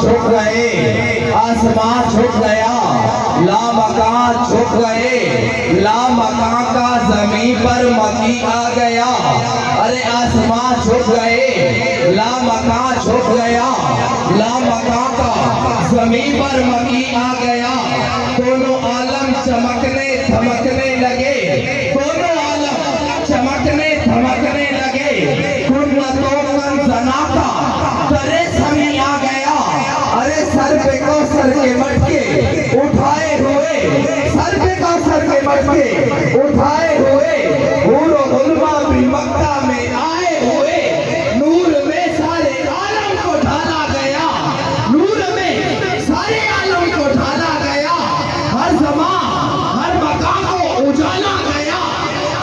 झुक गए, आसमान झुक गया, लामकान झुक गए, लामकान का जमीन पर मकी आ गया। अरे आसमान झुक गए, लामकान झुक गया, लामकान का जमीन पर मकी आ गया। दोनों आलम चमकने धमकने लगे, दोनों आलम चमकने धमकने लगे। कुन्नतों का जनाता करे समय आ गया। अरे सर पे कौसर के मटके उठाए हुए, सर पे कौसर के मटके उठाए हुए, हूरो हुलमा भी मक्का में आए हुए। नूर में सारे आलम को ढाला गया, नूर में सारे आलम को ढाला गया। हर ज़मां हर मकान को उजाला गया।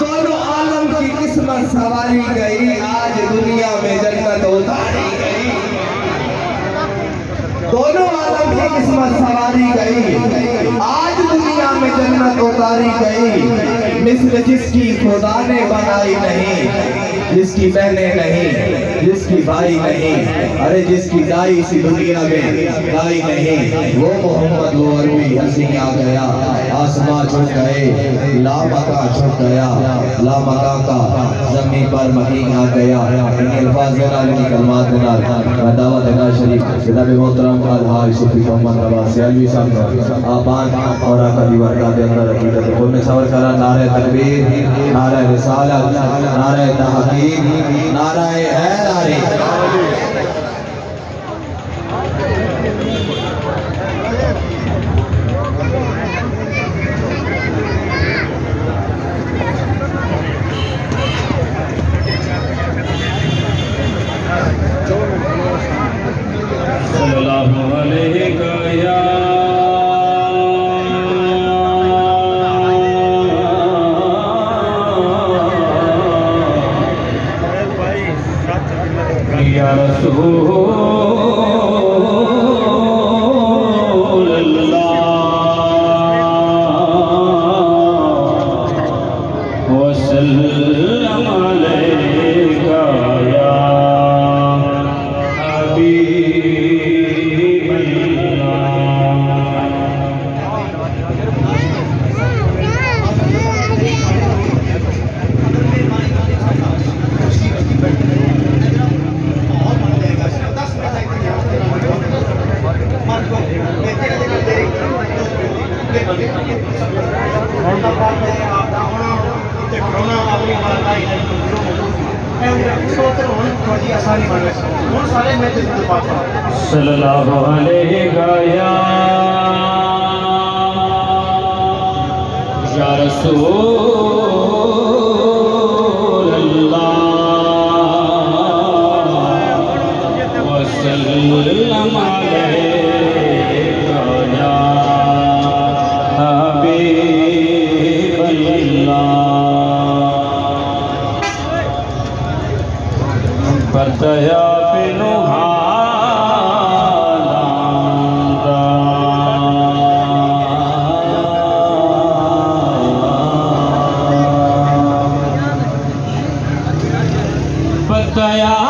दोनों आलम की किस्मत सवारी गई, आज दुनिया में जन्नत उतारी गई। दोनों आलम की किस्मत सवारी गई, आज दुनिया में जन्नत उतारी गई। मिस्र जिसकी खुदा ने बनाई नहीं, जिसकी बहने नहीं, जिसकी भाई नहीं, अरे जिसकी दाई इसी दुनिया में दाई नहीं, वो मोहम्मद वो अरबी हंसी आ गया। आसमां झुक गए, लामका झुक गया, लामका का जमीन पर मकीन आ गया। इन अल्फाज के नाल इन कलमात के नाल मैं दावा देना शरीफ जनाब मोहतरम अलहाज शफी मोहम्मद नवाज अलवी साहब आबाद और आका दी वरदा दे अंदर अकीदत को में सवाल करा। नारे तकबीर, नारे रिसालत, नारे तहकीक, नारे हैदरी। सल्लल्लाहु अलैहि या या रसूल अल्लाह वसल्लम अलैका या सल्लल्लाहु अलैहि या रसूल अल्लाह वसल्लम अलैका या हबीब अल्लाह। परतया पतया